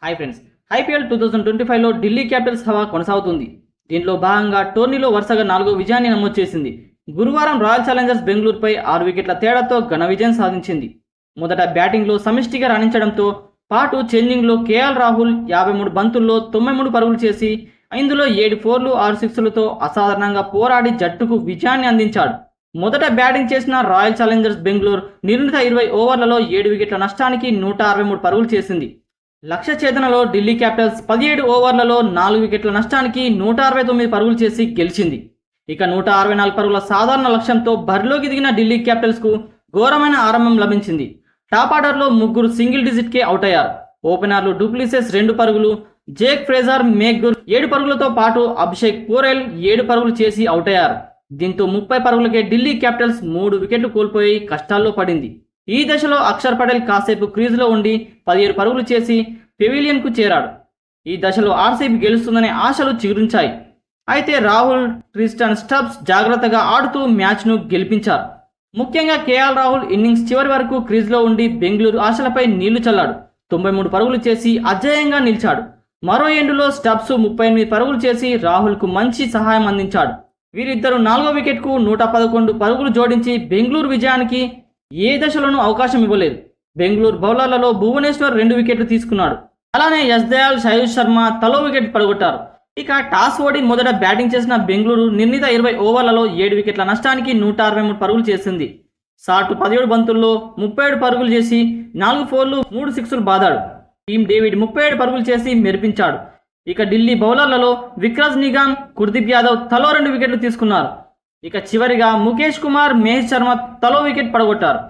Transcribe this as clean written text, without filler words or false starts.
Hi friends, IPL 2025లో Delhi capitals హవా కొనసాగుతుంది. దీంట్లో భాగంగా టోర్నీలో వరుసగా 4వ విజయాన్ని నమోదు చేసింది. గురువారం రాయల్ ఛాలెంజర్స్ బెంగళూరుపై 6 వికెట్ల తేడాతో ఘన విజయం సాధించింది. మొదట బ్యాటింగ్లో సమిష్టిగా రాణించడంతో పాటు చేంజింగ్లో కేఎల్ రాహుల్ 53 బంతుల్లో 93 పరుగులు చేసి ఇందులో 7 ఫోర్లు 6 సిక్స్లతో అసాధారణంగా పోరాడి జట్టుకు విజయాన్ని అందించాడు. మొదట బ్యాటింగ్ చేసిన రాయల్ ఛాలెంజర్స్ బెంగళూరు నిర్ణీత 20 ఓవర్లలో 7 వికెట్ల నష్టానికి 163 పరుగులు చేసింది. లక్ష్య ఛేదనలో ఢిల్లీ క్యాపిటల్స్ 17 ఓవర్లలో 4 వికెట్ల నష్టానికి 169 పరుగులు చేసి గెలిచింది. ఇక 164 పరుగుల సాధారణ లక్ష్యంతో బరిలోకి దిగిన ఢిల్లీ క్యాపిటల్స్కు ఘోరమైన ఆరంభం లభించింది. టాప్ ఆర్డర్లో ముగ్గురు సింగిల్ డిజిట్కే అవుట్ అయ్యారు. ఓపెనర్లు డూప్లిసెస్ 2 పరుగులు, జేక్ ఫ్రేజర్ మేగ్గుర్ 7 పరుగులతో పాటు అభిషేక్ పోరెల్ 7 పరుగులు చేసి అవుట్ అయ్యారు. దీంతో 30 పరుగులకే ఢిల్లీ క్యాపిటల్స్ 3 వికెట్లు కోల్పోయి కష్టాల్లో పడింది. ఈ దశలో అక్షర్ పటేల్ కాసేపు క్రీజులో ఉండి 17 పరుగులు చేసి పెవిలియన్కు చేరాడు. ఈ దశలో ఆర్సీబీ గెలుస్తుందనే ఆశలు చిగురించాయి. అయితే రాహుల్, ట్రిస్టన్ స్టబ్స్ జాగ్రత్తగా ఆడుతూ మ్యాచ్ను గెలిపించారు. ముఖ్యంగా కేఎల్ రాహుల్ ఇన్నింగ్స్ చివరి వరకు క్రీజులో ఉండి బెంగళూరు ఆశలపై నీళ్లు చల్లాడు. 93 పరుగులు చేసి అజేయంగా నిలిచాడు. మరో ఎండులో స్టబ్స్ 38 పరుగులు చేసి రాహుల్కు మంచి సహాయం అందించాడు. వీరిద్దరూ 4వ వికెట్కు 111 పరుగులు జోడించి బెంగళూరు విజయానికి ఏ దశలోనూ అవకాశం ఇవ్వలేదు. బెంగళూరు బౌలర్లలో భువనేశ్వర్ 2 వికెట్లు తీసుకున్నాడు. అలానే యశ్దయాల్, షాయుష్ శర్మ తలో వికెట్ పడగొట్టారు. ఇక టాస్ ఓడి మొదట బ్యాటింగ్ చేసిన బెంగళూరు నిర్ణీత 20 ఓవర్లలో 7 వికెట్ల నష్టానికి 163 పరుగులు చేసింది. సాటు 17 బంతుల్లో 37 పరుగులు చేసి 4 ఫోర్లు 3 సిక్స్లు బాదాడు. టీమ్ డేవిడ్ 37 పరుగులు చేసి మెరిపించాడు. ఇక ఢిల్లీ బౌలర్లలో విక్రజ్ నిగాన్, కుర్దీప్ యాదవ్ తలో 2 వికెట్లు తీసుకున్నారు. ఇక చివరిగా ముఖేష్ కుమార్, మహేష్ శర్మ తలో వికెట్ పడగొట్టారు.